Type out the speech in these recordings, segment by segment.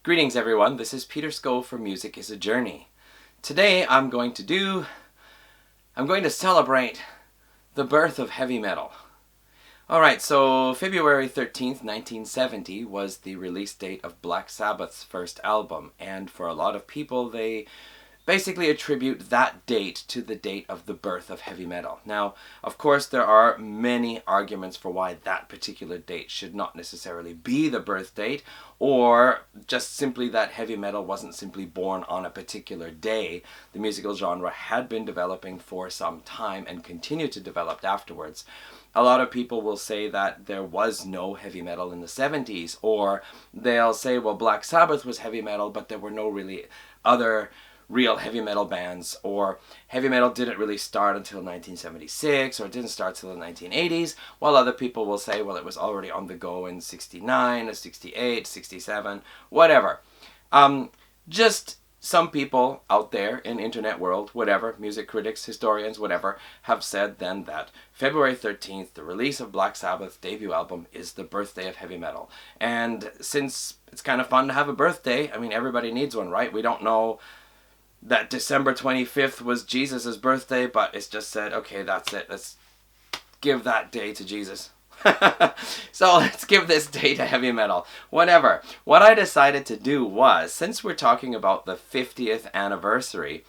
Greetings everyone, this is Peter Sco for Music is a Journey. Today I'm going to celebrate the birth of heavy metal. Alright, so February 13th, 1970 was the release date of Black Sabbath's first album, and for a lot of people they basically attribute that date to the date of the birth of heavy metal. Now, of course, there are many arguments for why that particular date should not necessarily be the birth date, or just simply that heavy metal wasn't simply born on a particular day. The musical genre had been developing for some time and continued to develop afterwards. A lot of people will say that there was no heavy metal in the 70s, or they'll say, well, Black Sabbath was heavy metal, but there were no really other real heavy metal bands, or heavy metal didn't really start until 1976, or it didn't start till the 1980s, while other people will say, well, it was already on the go in 69, 68, 67, whatever. Just some people out there in internet world, whatever, music critics, historians, whatever, have said then that February 13th, the release of Black Sabbath's debut album, is the birthday of heavy metal. And since it's kind of fun to have a birthday, I mean, everybody needs one, right? We don't know that December 25th was Jesus' birthday, but it's just said, okay, that's it. Let's give that day to Jesus. So let's give this day to heavy metal. Whatever. What I decided to do was, since we're talking about the 50th anniversary,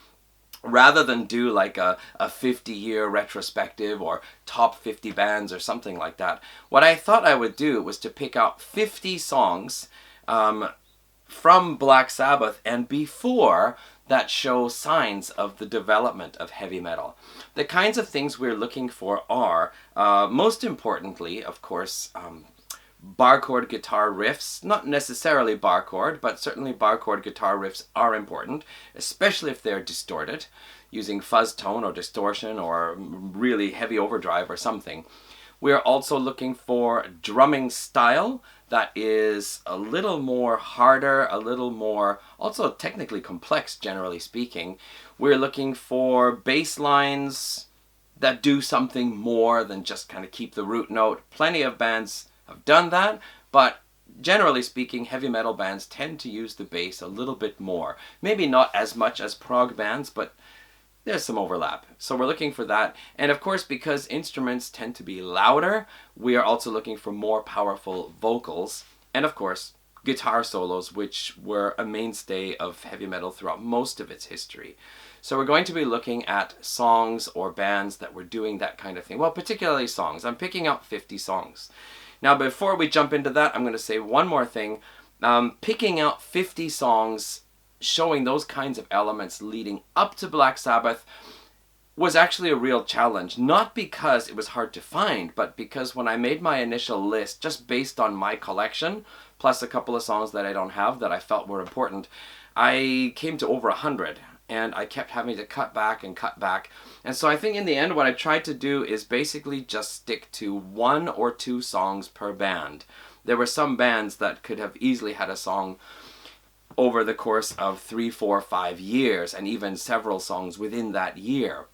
rather than do like a 50-year retrospective or top 50 bands or something like that, what I thought I would do was to pick out 50 songs from Black Sabbath and before that show signs of the development of heavy metal. The kinds of things we're looking for are, most importantly, of course, bar chord guitar riffs. Not necessarily bar chord, but certainly bar chord guitar riffs are important, especially if they're distorted, using fuzz tone or distortion or really heavy overdrive or something. We're also looking for drumming style that is a little more harder, a little more also technically complex, generally speaking. We're looking for bass lines that do something more than just kind of keep the root note. Plenty of bands have done that, but generally speaking, heavy metal bands tend to use the bass a little bit more. Maybe not as much as prog bands, but there's some overlap. So we're looking for that. And of course, because instruments tend to be louder, we are also looking for more powerful vocals. And of course, guitar solos, which were a mainstay of heavy metal throughout most of its history. So we're going to be looking at songs or bands that were doing that kind of thing. Well, particularly songs. I'm picking out 50 songs. Now, before we jump into that, I'm going to say one more thing. Picking out 50 songs showing those kinds of elements leading up to Black Sabbath was actually a real challenge. Not because it was hard to find, but because when I made my initial list, just based on my collection, plus a couple of songs that I don't have that I felt were important, I came to over 100, and I kept having to cut back and cut back. And so I think in the end what I tried to do is basically just stick to 1 or 2 songs per band. There were some bands that could have easily had a song over the course of 3, 4, 5 years, and even several songs within that year.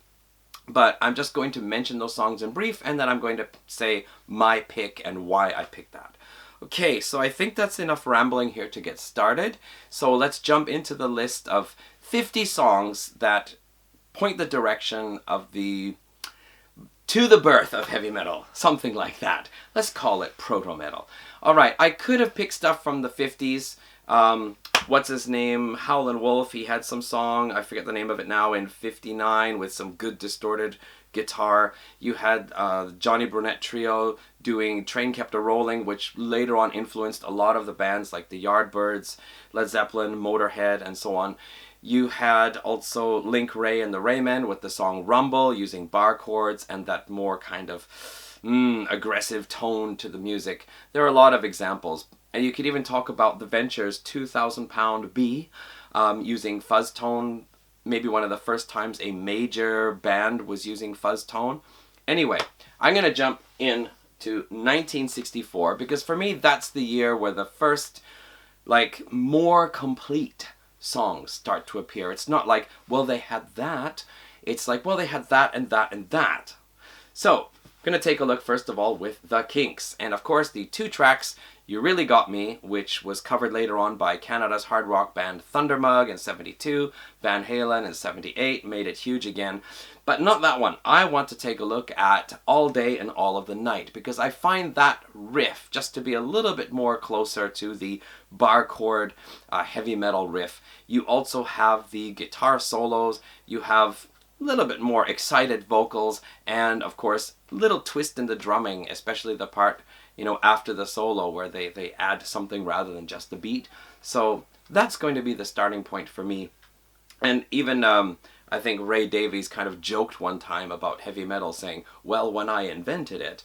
But I'm just going to mention those songs in brief, and then I'm going to say my pick and why I picked that. Okay, so I think that's enough rambling here to get started. So let's jump into the list of 50 songs that point the direction of to the birth of heavy metal, something like that. Let's call it proto-metal. Alright, I could have picked stuff from the 50s. What's his name? Howlin' Wolf, he had some song, I forget the name of it now, in 59 with some good distorted guitar. You had Johnny Brunette Trio doing Train Kept A-Rolling, which later on influenced a lot of the bands like the Yardbirds, Led Zeppelin, Motorhead, and so on. You had also Link Wray and the Raymen with the song Rumble, using bar chords and that more kind of aggressive tone to the music. There are a lot of examples. And you could even talk about the Ventures' 2,000 Pound B, using fuzz tone. Maybe one of the first times a major band was using fuzz tone. Anyway, I'm going to jump in to 1964, because for me that's the year where the first, like, more complete songs start to appear. It's not like, well, they had that. It's like, well, they had that and that and that. So, I'm going to take a look first of all with The Kinks. And of course, the 2 tracks You Really Got Me, which was covered later on by Canada's hard rock band Thundermug in 72, Van Halen in 78, made it huge again. But not that one. I want to take a look at All Day and All of the Night, because I find that riff just to be a little bit more closer to the bar chord heavy metal riff. You also have the guitar solos, you have a little bit more excited vocals, and of course, little twist in the drumming, especially the part, after the solo where they add something rather than just the beat. So that's going to be the starting point for me. And even I think Ray Davies kind of joked one time about heavy metal saying, well, when I invented it.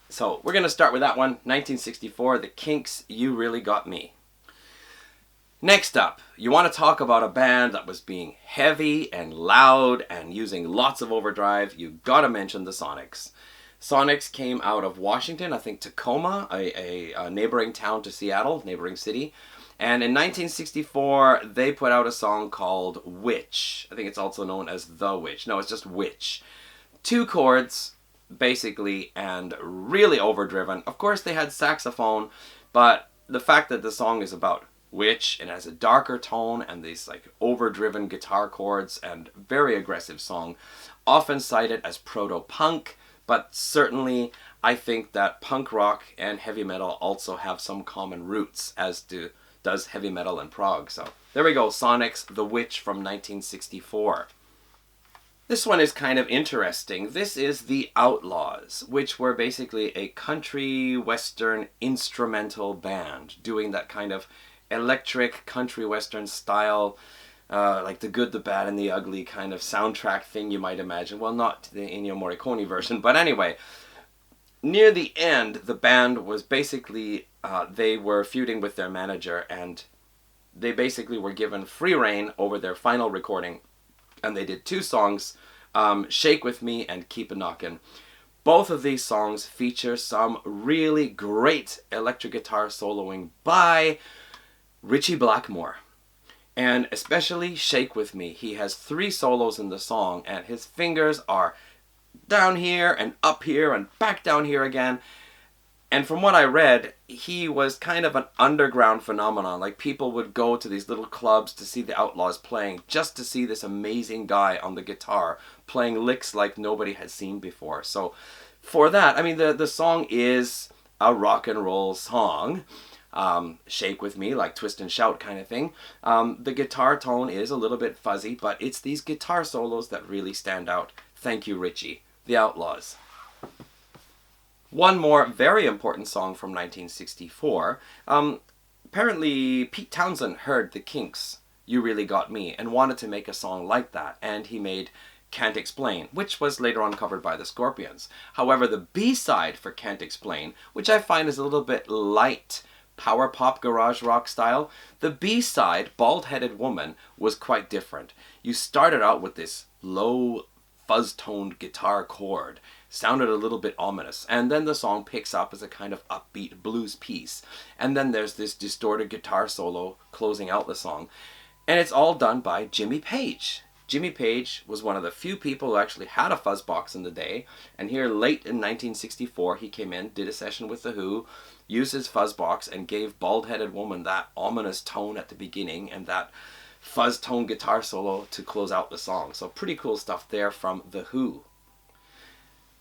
So we're going to start with that one, 1964, The Kinks, You Really Got Me. Next up, you want to talk about a band that was being heavy and loud and using lots of overdrive, you gotta mention the Sonics. Sonics came out of Washington, I think Tacoma, a neighboring town to Seattle, neighboring city. And in 1964, they put out a song called Witch. I think it's also known as The Witch. No, it's just Witch. 2 chords, basically, and really overdriven. Of course, they had saxophone, but the fact that the song is about witch and has a darker tone and these like overdriven guitar chords and very aggressive song, often cited as proto-punk, but certainly I think that punk rock and heavy metal also have some common roots, as does heavy metal and prog. So there we go, Sonics, The Witch from 1964. This one is kind of interesting. This is The Outlaws, which were basically a country western instrumental band doing that kind of electric country western style, like the good, the bad, and the ugly kind of soundtrack thing you might imagine. Well, not the Ennio Morricone version, but anyway. Near the end, the band was basically, they were feuding with their manager, and they basically were given free rein over their final recording, and they did 2 songs, Shake With Me and Keep a Knockin'. Both of these songs feature some really great electric guitar soloing by Ritchie Blackmore, and especially Shake With Me. He has 3 solos in the song, and his fingers are down here and up here and back down here again. And from what I read, he was kind of an underground phenomenon. Like, people would go to these little clubs to see the Outlaws playing, just to see this amazing guy on the guitar playing licks like nobody had seen before. So for that, I mean, the song is a rock and roll song. Shake With Me, like twist and shout kind of thing. The guitar tone is a little bit fuzzy, but it's these guitar solos that really stand out. Thank you, Ritchie. The Outlaws. One more very important song from 1964. Apparently, Pete Townsend heard the Kinks, You Really Got Me, and wanted to make a song like that, and he made Can't Explain, which was later on covered by the Scorpions. However, the B-side for Can't Explain, which I find is a little bit light, power pop garage rock style, the B-side, Bald-Headed Woman, was quite different. You started out with this low fuzz-toned guitar chord, sounded a little bit ominous, and then the song picks up as a kind of upbeat blues piece, and then there's this distorted guitar solo closing out the song, and it's all done by Jimmy Page. Jimmy Page was one of the few people who actually had a fuzz box in the day, and here late in 1964 he came in, did a session with The Who, used his fuzz box, and gave Bald-Headed Woman that ominous tone at the beginning and that fuzz tone guitar solo to close out the song. So pretty cool stuff there from The Who.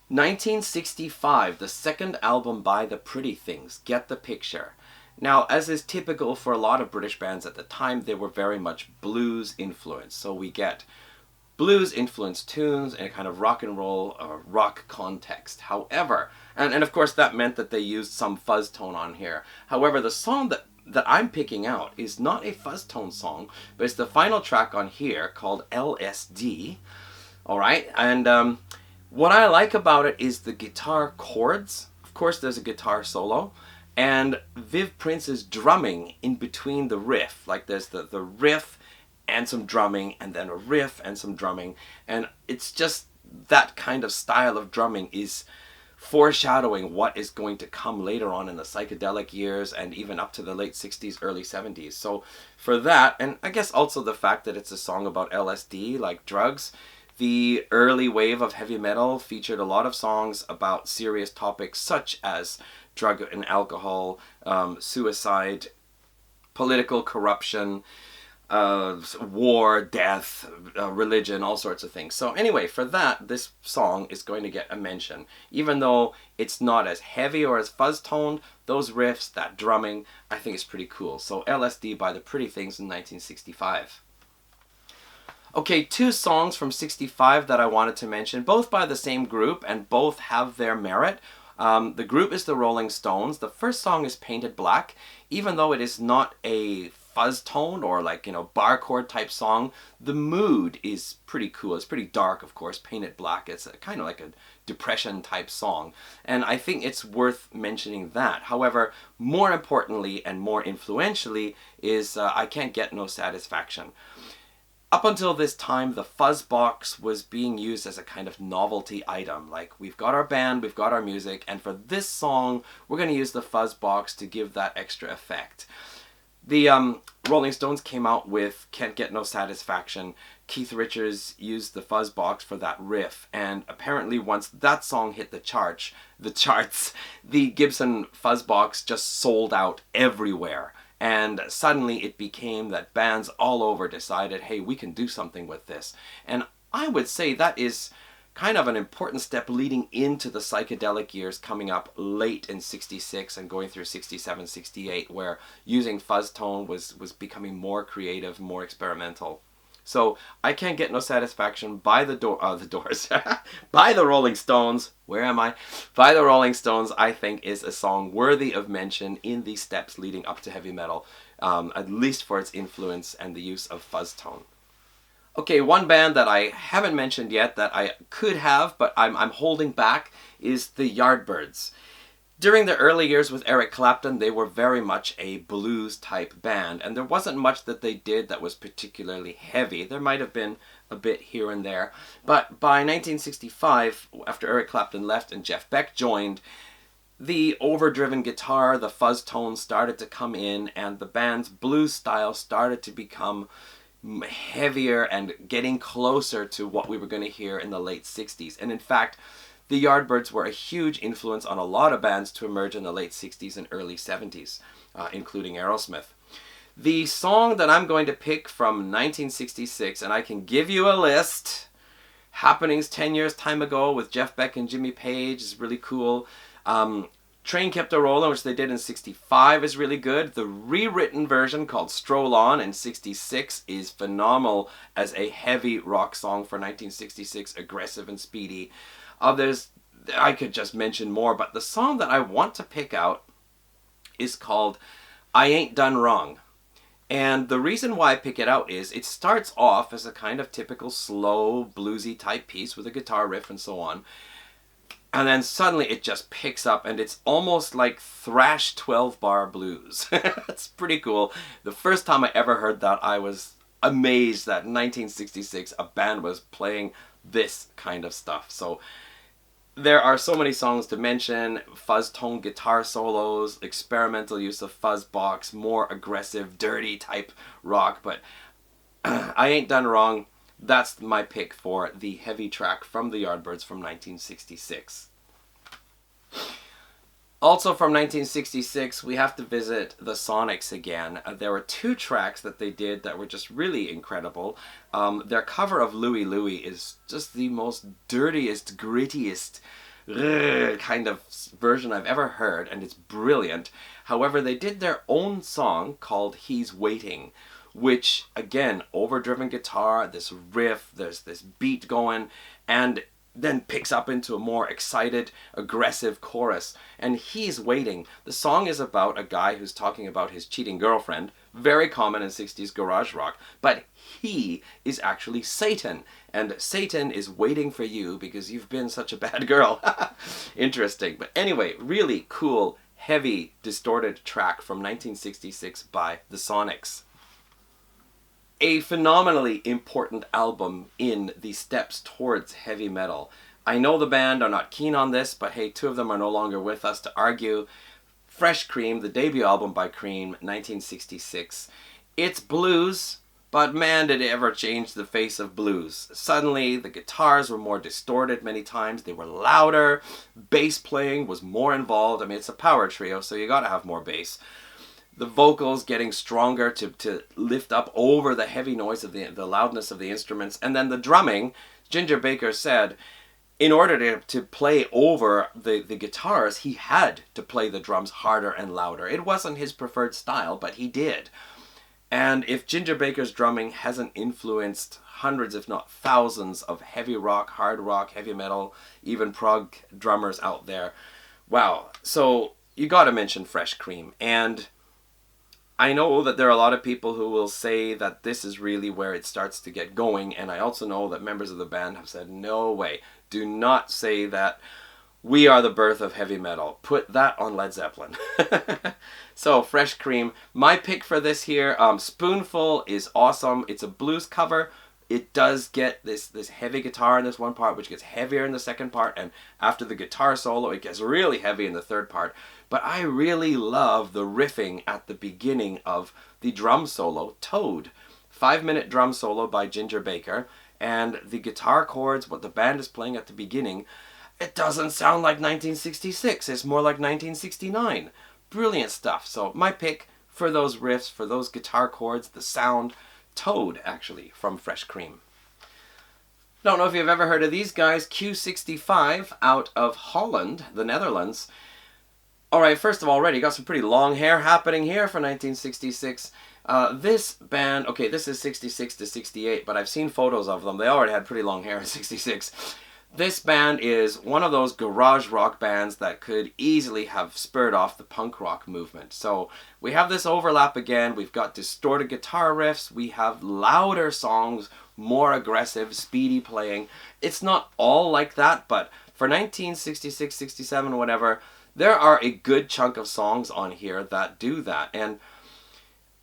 1965, the second album by The Pretty Things, Get the Picture. Now, as is typical for a lot of British bands at the time, they were very much blues influenced. So we get blues influenced tunes in a kind of rock and roll or rock context. However, and of course that meant that they used some fuzz tone on here. However, the song that I'm picking out is not a fuzz tone song, but it's the final track on here called LSD. Alright, and what I like about it is the guitar chords. Of course there's a guitar solo, and Viv Prince's drumming in between the riff. Like there's the riff and some drumming, and then a riff and some drumming, and it's just that kind of style of drumming is foreshadowing what is going to come later on in the psychedelic years and even up to the late 60s, early 70s. So for that, and I guess also the fact that it's a song about LSD, like drugs, the early wave of heavy metal featured a lot of songs about serious topics such as drug and alcohol, suicide, political corruption, war, death, religion, all sorts of things. So anyway, for that, this song is going to get a mention. Even though it's not as heavy or as fuzz-toned, those riffs, that drumming, I think is pretty cool. So LSD by the Pretty Things in 1965. Okay, two songs from 65 that I wanted to mention, both by the same group, and both have their merit. The group is the Rolling Stones. The first song is Painted Black. Even though it is not a fuzz tone or like, bar chord type song, the mood is pretty cool. It's pretty dark, of course. Painted Black, it's kind of like a depression type song. And I think it's worth mentioning that. However, more importantly and more influentially is I Can't Get No Satisfaction. Up until this time, the fuzz box was being used as a kind of novelty item. Like, we've got our band, we've got our music, and for this song, we're going to use the fuzz box to give that extra effect. The Rolling Stones came out with Can't Get No Satisfaction. Keith Richards used the fuzz box for that riff, and apparently once that song hit the charts, the Gibson fuzz box just sold out everywhere. And suddenly it became that bands all over decided, hey, we can do something with this. And I would say that is kind of an important step leading into the psychedelic years coming up late in 66 and going through 67, 68, where using fuzz tone was becoming more creative, more experimental. So I Can't Get No Satisfaction by the Doors, by the Rolling Stones, where am I? By the Rolling Stones, I think is a song worthy of mention in the steps leading up to heavy metal, at least for its influence and the use of fuzz tone. Okay, one band that I haven't mentioned yet that I could have, but I'm holding back, is the Yardbirds. During the early years with Eric Clapton, they were very much a blues-type band, and there wasn't much that they did that was particularly heavy. There might have been a bit here and there, but by 1965, after Eric Clapton left and Jeff Beck joined, the overdriven guitar, the fuzz tones started to come in, and the band's blues style started to become heavier and getting closer to what we were going to hear in the late 60s. And in fact, the Yardbirds were a huge influence on a lot of bands to emerge in the late 60s and early 70s, including Aerosmith. The song that I'm going to pick from 1966, and I can give you a list, Happenings 10 Years Time Ago with Jeff Beck and Jimmy Page is really cool. Train Kept a Rollin', which they did in 65, is really good. The rewritten version called Stroll On in 66 is phenomenal as a heavy rock song for 1966, aggressive and speedy. Others, I could just mention more, but the song that I want to pick out is called I Ain't Done Wrong. And the reason why I pick it out is it starts off as a kind of typical slow, bluesy type piece with a guitar riff and so on. And then suddenly it just picks up and it's almost like thrash 12-bar blues. It's pretty cool. The first time I ever heard that, I was amazed that in 1966 a band was playing this kind of stuff. So there are so many songs to mention: fuzz tone guitar solos, experimental use of fuzz box, more aggressive, dirty type rock. But I Ain't Done Wrong, that's my pick for the heavy track from the Yardbirds from 1966. Also from 1966, we have to visit the Sonics again. There were two tracks that they did that were just really incredible. Their cover of Louie Louie is just the most dirtiest, grittiest kind of version I've ever heard, and it's brilliant. However, they did their own song called He's Waiting, which, again, overdriven guitar, this riff, there's this beat going, and then picks up into a more excited, aggressive chorus. And He's Waiting. The song is about a guy who's talking about his cheating girlfriend, very common in 60s garage rock, but he is actually Satan, and Satan is waiting for you because you've been such a bad girl. Interesting. But anyway, really cool, heavy, distorted track from 1966 by the Sonics. A phenomenally important album in the steps towards heavy metal. I know the band are not keen on this, but hey, two of them are no longer with us to argue. Fresh Cream, the debut album by Cream, 1966. It's blues, But man, did it ever change the face of blues. Suddenly, the guitars were more distorted many times. They were louder. Bass playing was more involved. I mean, it's a power trio, so you gotta have more bass. The vocals getting stronger to lift up over the heavy noise of the loudness of the instruments. And then the drumming, Ginger Baker said, in order to play over the guitars, he had to play the drums harder and louder. It wasn't his preferred style, but he did. And if Ginger Baker's drumming hasn't influenced hundreds, if not thousands, of heavy rock, hard rock, heavy metal, even prog drummers out there, wow. So you got to mention Fresh Cream. And I know that there are a lot of people who will say that this is really where it starts to get going. And I also know that members of the band have said, no way, do not say that we are the birth of heavy metal. Put that on Led Zeppelin. So, Fresh Cream. My pick for this here, Spoonful is awesome. It's a blues cover. It does get this heavy guitar in this one part, which gets heavier in the second part. And after the guitar solo, it gets really heavy in the third part. But I really love the riffing at the beginning of the drum solo, Toad. 5-minute drum solo by Ginger Baker. And the guitar chords, what the band is playing at the beginning, it doesn't sound like 1966. It's more like 1969. Brilliant stuff. So my pick for those riffs, for those guitar chords, the sound, Toad, actually, from Fresh Cream. Don't know if you've ever heard of these guys, Q65 out of Holland, the Netherlands. Alright, first of all, already got some pretty long hair happening here for 1966. This band, okay, this is 66 to 68, but I've seen photos of them. They already had pretty long hair in 66. This band is one of those garage rock bands that could easily have spurred off the punk rock movement. So we have this overlap again. We've got distorted guitar riffs. We have louder songs, more aggressive, speedy playing. It's not all like that, but for 1966, 67, whatever, there are a good chunk of songs on here that do that. And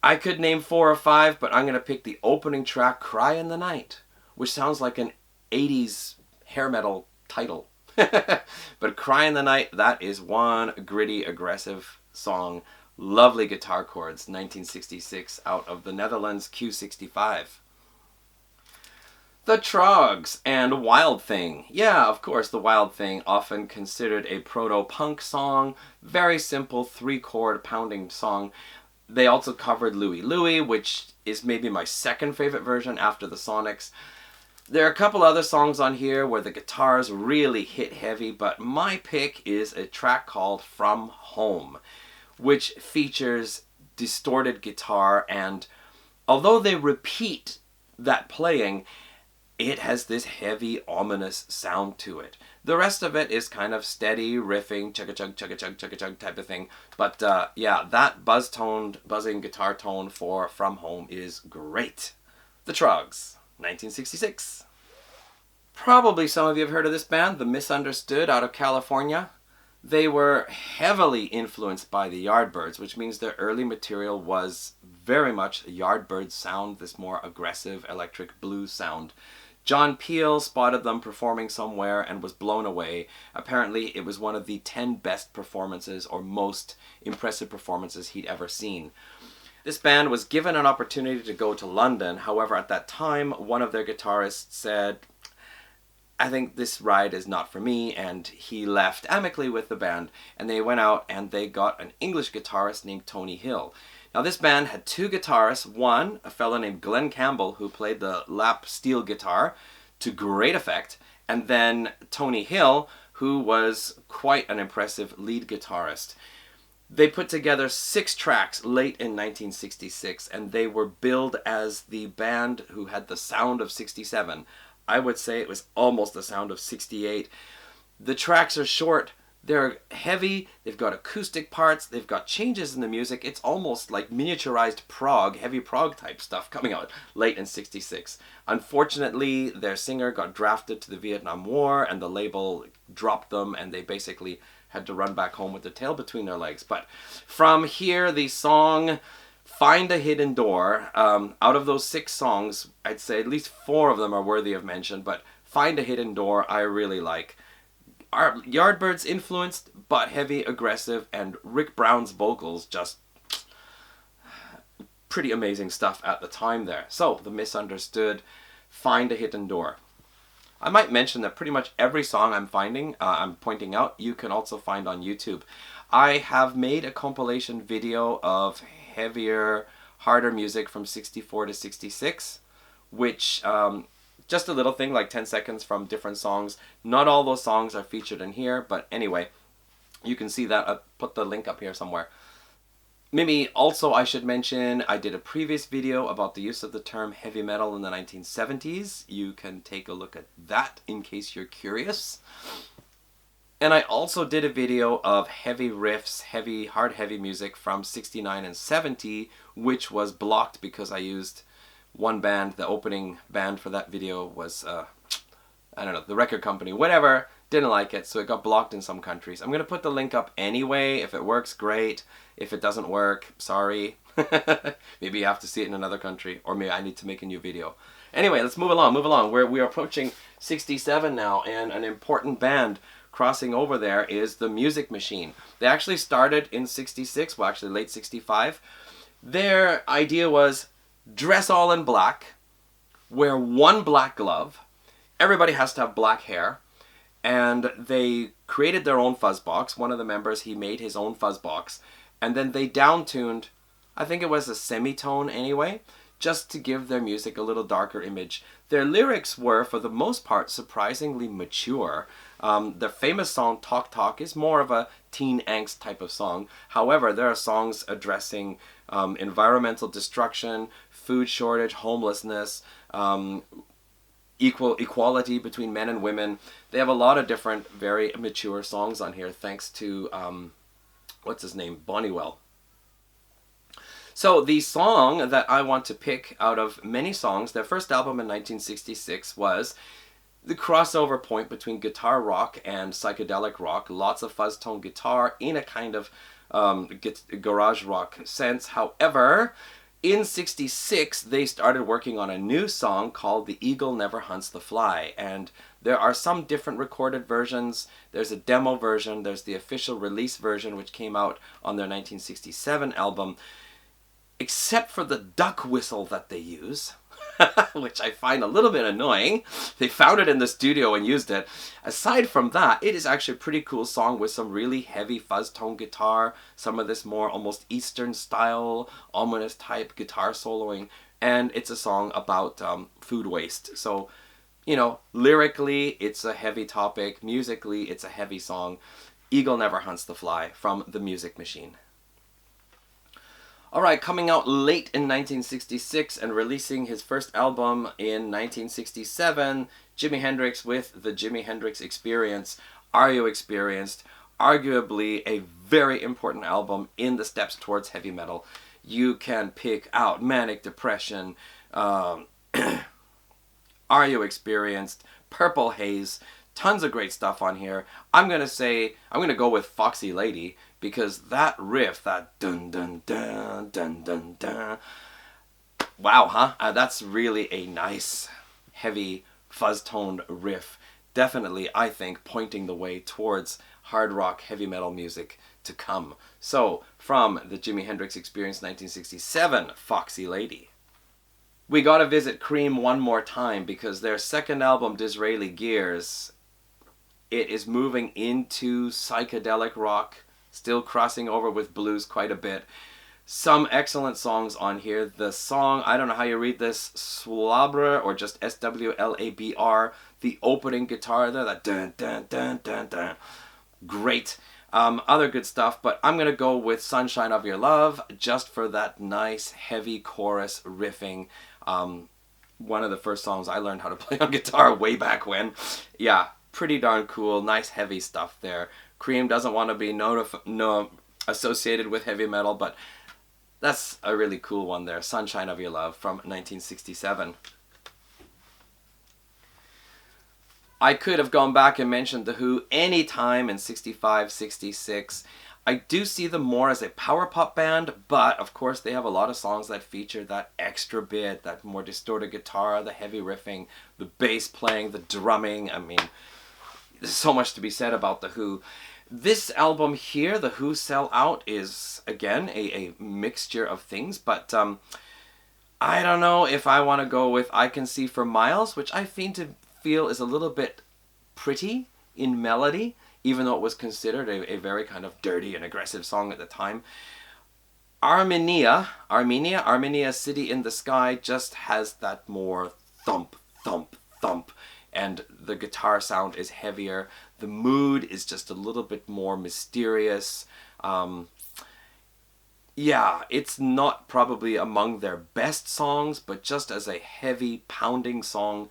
I could name 4 or 5, but I'm going to pick the opening track, Cry in the Night, which sounds like an 80s hair metal title. But Cry in the Night, that is one gritty, aggressive song. Lovely guitar chords, 1966, out of the Netherlands, Q65. The Trogs and Wild Thing. Yeah, of course, the Wild Thing, often considered a proto-punk song. Very simple 3-chord pounding song. They also covered Louie Louie, which is maybe my second favorite version after the Sonics. There are a couple other songs on here where the guitars really hit heavy, but my pick is a track called From Home, which features distorted guitar, and although they repeat that playing, it has this heavy, ominous sound to it. The rest of it is kind of steady, riffing, chugga-chug, chugga-chug, chugga-chug type of thing. But yeah, that buzzing guitar tone for From Home is great. The Trogs, 1966. Probably some of you have heard of this band, The Misunderstood, out of California. They were heavily influenced by the Yardbirds, which means their early material was very much a Yardbird sound, this more aggressive electric blues sound. John Peel spotted them performing somewhere and was blown away. Apparently, it was one of the 10 best performances or most impressive performances he'd ever seen. This band was given an opportunity to go to London. However, at that time, one of their guitarists said, I think this ride is not for me, and he left amicably with the band, and they went out and they got an English guitarist named Tony Hill. Now this band had 2 guitarists, one, a fellow named Glenn Campbell, who played the lap steel guitar to great effect, and then Tony Hill, who was quite an impressive lead guitarist. They put together 6 tracks late in 1966, and they were billed as the band who had the sound of 67. I would say it was almost the sound of 68. The tracks are short, they're heavy, they've got acoustic parts, they've got changes in the music. It's almost like miniaturized prog, heavy prog type stuff coming out late in 66. Unfortunately, their singer got drafted to the Vietnam War and the label dropped them, and they basically had to run back home with their tail between their legs. But from here, the song Find a Hidden Door, out of those 6 songs, I'd say at least 4 of them are worthy of mention, but Find a Hidden Door I really like. Our Yardbirds influenced, but heavy, aggressive, and Rick Brown's vocals just pretty amazing stuff at the time there. So, The Misunderstood, Find a Hidden Door. I might mention that pretty much every song I'm pointing out, you can also find on YouTube. I have made a compilation video of heavier, harder music from 64 to 66, which, just a little thing like 10 seconds from different songs. Not all those songs are featured in here, but anyway, you can see that. I'll put the link up here somewhere. Maybe also I should mention I did a previous video about the use of the term heavy metal in the 1970s. You can take a look at that in case you're curious. And I also did a video of heavy riffs, hard heavy music from 69 and 70, which was blocked because I used one band. The opening band for that video was, I don't know, the record company, whatever, didn't like it, so it got blocked in some countries. I'm going to put the link up anyway. If it works, great. If it doesn't work, sorry. Maybe you have to see it in another country, or maybe I need to make a new video. Anyway, let's move along. We are approaching 67 now, and an important band crossing over there is the Music Machine. They actually started in 66, well actually late 65. Their idea was dress all in black, wear one black glove, everybody has to have black hair, and they created their own fuzz box. One of the members, he made his own fuzz box, and then they down-tuned, I think it was a semitone anyway, just to give their music a little darker image. Their lyrics were, for the most part, surprisingly mature. Their famous song, Talk Talk, is more of a teen angst type of song. However, there are songs addressing environmental destruction, food shortage, homelessness, equality between men and women. They have a lot of different, very mature songs on here, thanks to, what's his name, Bonniwell. So the song that I want to pick out of many songs, their first album in 1966 was the crossover point between guitar rock and psychedelic rock. Lots of fuzz tone guitar in a kind of garage rock sense. However, in 66, they started working on a new song called The Eagle Never Hunts the Fly. And there are some different recorded versions. There's a demo version. There's the official release version, which came out on their 1967 album. Except for the duck whistle that they use, which I find a little bit annoying. They found it in the studio and used it. Aside from that, it is actually a pretty cool song with some really heavy fuzz tone guitar, some of this more almost Eastern style, ominous type guitar soloing, and it's a song about food waste. So, you know, lyrically, it's a heavy topic. Musically, it's a heavy song. Eagle Never Hunts the Fly from The Music Machine. Alright, coming out late in 1966 and releasing his first album in 1967, Jimi Hendrix with the Jimi Hendrix Experience. Are You Experienced? Arguably a very important album in the steps towards heavy metal. You can pick out Manic Depression, Are You Experienced, Purple Haze, tons of great stuff on here. I'm going to go with Foxy Lady, because that riff, that dun dun dun dun dun dun, wow, huh? That's really a nice, heavy, fuzz-toned riff. Definitely, I think, pointing the way towards hard rock, heavy metal music to come. So, from the Jimi Hendrix Experience 1967, Foxy Lady. We gotta visit Cream one more time, because their second album, Disraeli Gears, it is moving into psychedelic rock, still crossing over with blues quite a bit. Some excellent songs on here. The song, I don't know how you read this, Swabra, or just SWLABR, the opening guitar there, that dun dun dun dun dun. Great. Other good stuff, but I'm going to go with Sunshine of Your Love, just for that nice, heavy chorus riffing. One of the first songs I learned how to play on guitar way back when. Yeah, pretty darn cool, nice heavy stuff there. Cream doesn't want to be associated with heavy metal, but that's a really cool one there. Sunshine of Your Love from 1967. I could have gone back and mentioned The Who any time in 65, 66. I do see them more as a power pop band, but of course they have a lot of songs that feature that extra bit, that more distorted guitar, the heavy riffing, the bass playing, the drumming. I mean, there's so much to be said about The Who. This album here, The Who Sell Out, is again a mixture of things, but I don't know if I want to go with I Can See for Miles, which I feel is a little bit pretty in melody, even though it was considered a very kind of dirty and aggressive song at the time. Armenia, City in the Sky just has that more thump, thump, thump, and the guitar sound is heavier. The mood is just a little bit more mysterious. Yeah, it's not probably among their best songs, but just as a heavy, pounding song,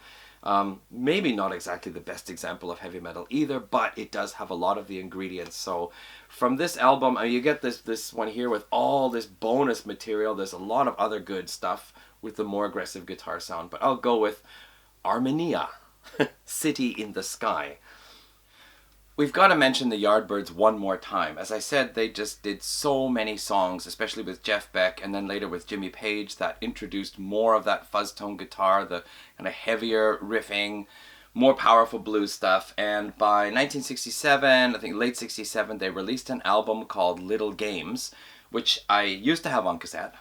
maybe not exactly the best example of heavy metal either, but it does have a lot of the ingredients. So from this album, you get this one here with all this bonus material. There's a lot of other good stuff with the more aggressive guitar sound, but I'll go with Armenia, City in the Sky. We've got to mention the Yardbirds one more time. As I said, they just did so many songs, especially with Jeff Beck and then later with Jimmy Page, that introduced more of that fuzz tone guitar, the kind of heavier riffing, more powerful blues stuff. And by 1967, I think late 67, they released an album called Little Games, which I used to have on cassette.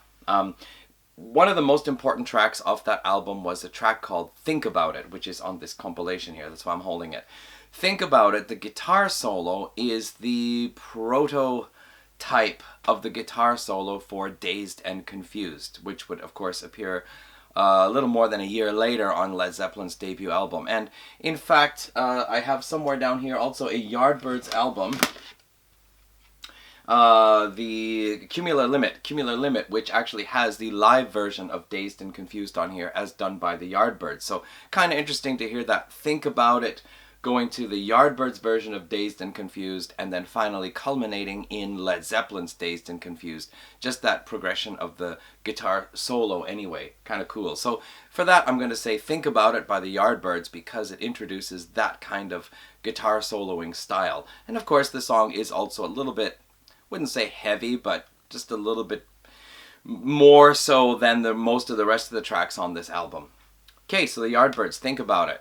One of the most important tracks off that album was a track called Think About It, which is on this compilation here. That's why I'm holding it. Think About It, the guitar solo is the prototype of the guitar solo for Dazed and Confused, which would of course appear a little more than a year later on Led Zeppelin's debut album. And in fact, I have somewhere down here also a Yardbirds album, the Cumular Limit, which actually has the live version of Dazed and Confused on here as done by the Yardbirds. So kind of interesting to hear that Think About It going to the Yardbirds version of Dazed and Confused, and then finally culminating in Led Zeppelin's Dazed and Confused. Just that progression of the guitar solo anyway. Kind of cool. So for that, I'm going to say Think About It by the Yardbirds, because it introduces that kind of guitar soloing style. And of course, the song is also a little bit, wouldn't say heavy, but just a little bit more so than most of the rest of the tracks on this album. Okay, so the Yardbirds, Think About It.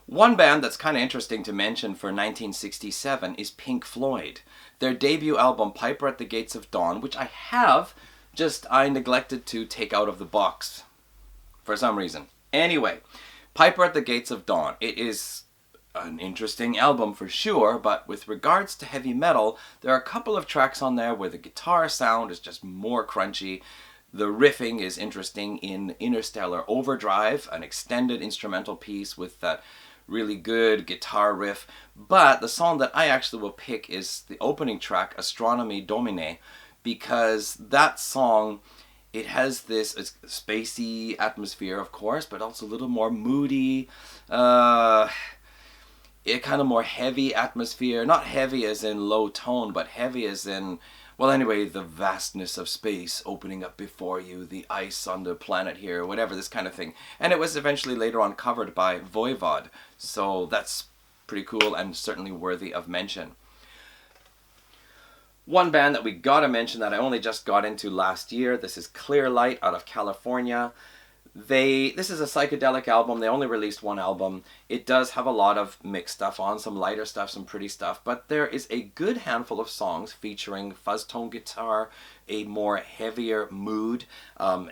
One band that's kind of interesting to mention for 1967 is Pink Floyd. Their debut album, Piper at the Gates of Dawn, which I neglected to take out of the box for some reason. Anyway, Piper at the Gates of Dawn. It is an interesting album for sure, but with regards to heavy metal, there are a couple of tracks on there where the guitar sound is just more crunchy. The riffing is interesting in Interstellar Overdrive, an extended instrumental piece with that really good guitar riff. But the song that I actually will pick is the opening track, Astronomy Domine, because that song, it has this spacey atmosphere, of course, but also a little more moody, a kind of more heavy atmosphere. Not heavy as in low tone, but heavy as in, well, anyway, the vastness of space opening up before you, the ice on the planet here, whatever, this kind of thing. And it was eventually later on covered by Voivod, so that's pretty cool and certainly worthy of mention. One band that we gotta mention that I only just got into last year, this is Clear Light out of California. This is a psychedelic album. They only released one album. It does have a lot of mixed stuff on, some lighter stuff, some pretty stuff, but there is a good handful of songs featuring fuzz tone guitar, a more heavier mood,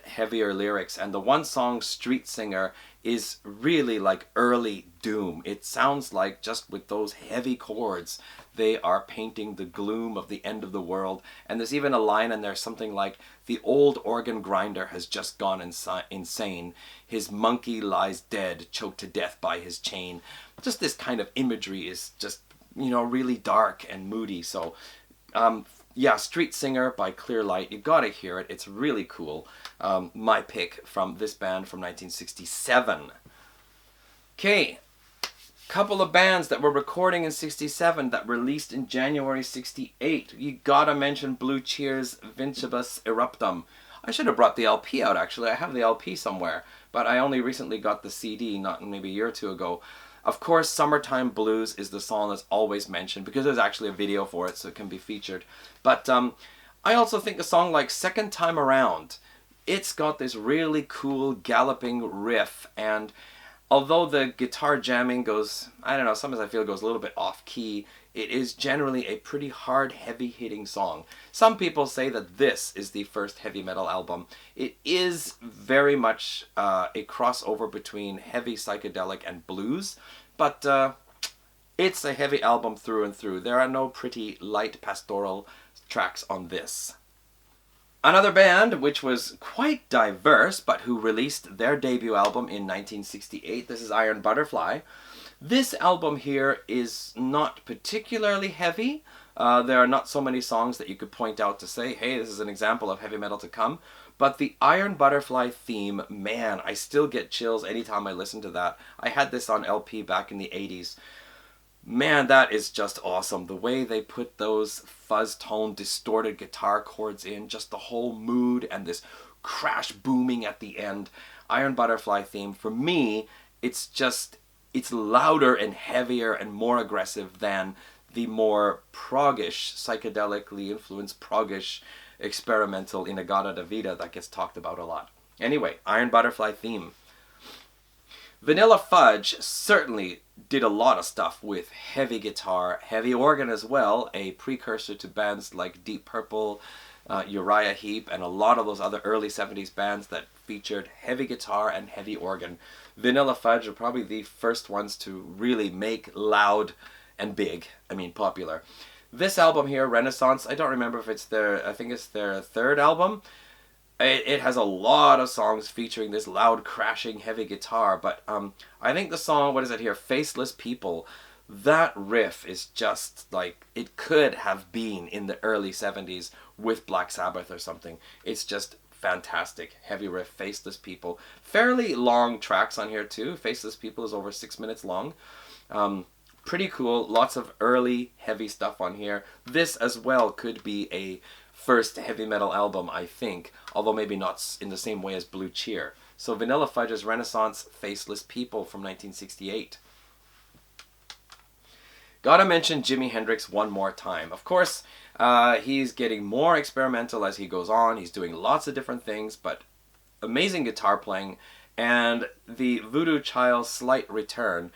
heavier lyrics, and the one song, Street Singer, is really like early Doom. It sounds like just with those heavy chords, they are painting the gloom of the end of the world. And there's even a line in there, something like, the old organ grinder has just gone insane. His monkey lies dead, choked to death by his chain. Just this kind of imagery is just, really dark and moody. So, yeah, Street Singer by Clear Light. You gotta hear it. It's really cool. My pick from this band from 1967. Okay. Couple of bands that were recording in 67 that released in January 68. You gotta mention Blue Cheer's Vincebus Eruptum. I should have brought the LP out, actually. I have the LP somewhere, but I only recently got the CD, not maybe a year or two ago. Of course, Summertime Blues is the song that's always mentioned because there's actually a video for it, so it can be featured. But I also think a song like Second Time Around, it's got this really cool galloping riff, and although the guitar jamming goes, I don't know, sometimes I feel it goes a little bit off key, it is generally a pretty hard, heavy-hitting song. Some people say that this is the first heavy metal album. It is very much a crossover between heavy psychedelic and blues, but it's a heavy album through and through. There are no pretty light pastoral tracks on this. Another band which was quite diverse, but who released their debut album in 1968, this is Iron Butterfly. This album here is not particularly heavy. There are not so many songs that you could point out to say, hey, this is an example of heavy metal to come. But the Iron Butterfly theme, man, I still get chills anytime I listen to that. I had this on LP back in the 80s. Man, that is just awesome. The way they put those fuzz tone distorted guitar chords in, just the whole mood and this crash booming at the end. Iron Butterfly theme, for me, it's louder and heavier and more aggressive than the more proggish, psychedelically influenced proggish experimental Inagata da Vida that gets talked about a lot. Anyway, Iron Butterfly theme. Vanilla Fudge certainly did a lot of stuff with heavy guitar, heavy organ as well, a precursor to bands like Deep Purple, Uriah Heep, and a lot of those other early 70s bands that featured heavy guitar and heavy organ. Vanilla Fudge are probably the first ones to really make loud and popular. This album here, Renaissance, I don't remember if I think it's their third album. It has a lot of songs featuring this loud, crashing, heavy guitar, but I think the song, what is it here, Faceless People, that riff is just like, it could have been in the early 70s with Black Sabbath or something. It's just fantastic. Heavy riff, Faceless People. Fairly long tracks on here too. Faceless People is over 6 minutes long. Pretty cool. Lots of early, heavy stuff on here. This as well could be a first heavy metal album, I think, although maybe not in the same way as Blue Cheer. So Vanilla Fudge's Renaissance, Faceless People from 1968. Gotta mention Jimi Hendrix one more time. Of course, he's getting more experimental as he goes on. He's doing lots of different things, but amazing guitar playing. And the Voodoo Child's Slight Return,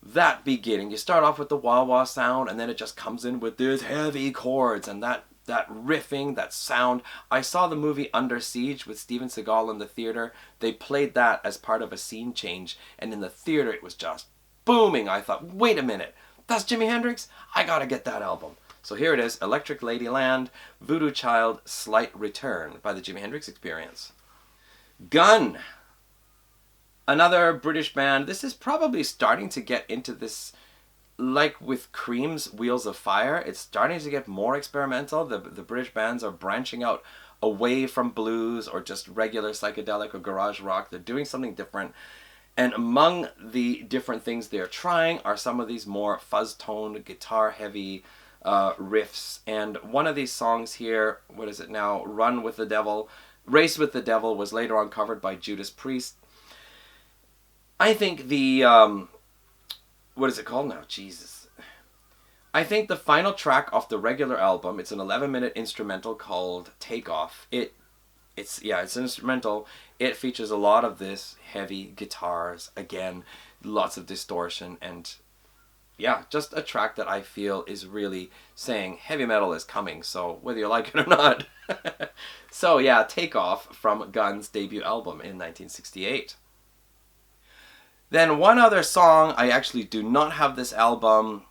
that beginning, you start off with the wah-wah sound, and then it just comes in with these heavy chords, and that riffing, that sound. I saw the movie Under Siege with Steven Seagal in the theater. They played that as part of a scene change, and in the theater it was just booming. I thought, wait a minute, that's Jimi Hendrix? I gotta get that album. So here it is, Electric Ladyland, Voodoo Child, Slight Return by the Jimi Hendrix Experience. Gun, another British band. This is probably starting to get into this, like with Cream's Wheels of Fire, it's starting to get more experimental. The British bands are branching out away from blues or just regular psychedelic or garage rock. They're doing something different. And among the different things they're trying are some of these more fuzz-toned, guitar-heavy riffs. And one of these songs here, what is it now? Run with the Devil. Race with the Devil was later on covered by Judas Priest. I think the, what is it called now? Jesus. I think the final track off the regular album, it's an 11-minute instrumental called Take Off. It's an instrumental. It features a lot of this heavy guitars, again, lots of distortion, and yeah, just a track that I feel is really saying heavy metal is coming, so whether you like it or not. So yeah, Take Off from Guns' debut album in 1968. Then one other song, I actually do not have this album,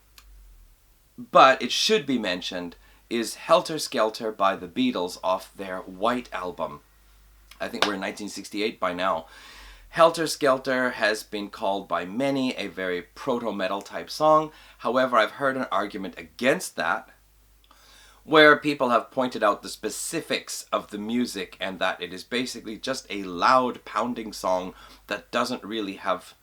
but it should be mentioned, is Helter Skelter by the Beatles off their White album. I think we're in 1968 by now. Helter Skelter has been called by many a very proto-metal type song. However, I've heard an argument against that, where people have pointed out the specifics of the music and that it is basically just a loud pounding song that doesn't really have,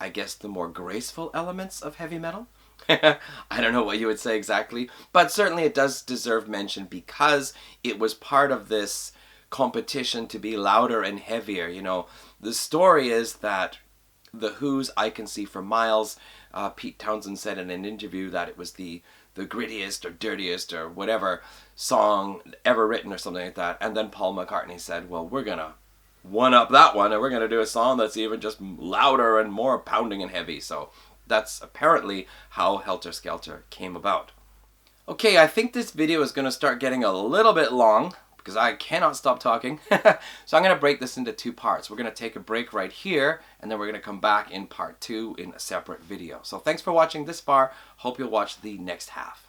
I guess, the more graceful elements of heavy metal. I don't know what you would say exactly, but certainly it does deserve mention because it was part of this competition to be louder and heavier. You know, the story is that the Who's I Can See for Miles, Pete Townsend said in an interview that it was the grittiest or dirtiest or whatever song ever written or something like that. And then Paul McCartney said, well, we're going to one up that one and we're going to do a song that's even just louder and more pounding and heavy. So that's apparently how Helter Skelter came about. Okay, I think this video is going to start getting a little bit long because I cannot stop talking. So I'm going to break this into two parts. We're going to take a break right here, and then we're going to come back in part 2 in a separate video. So thanks for watching this far. Hope you'll watch the next half.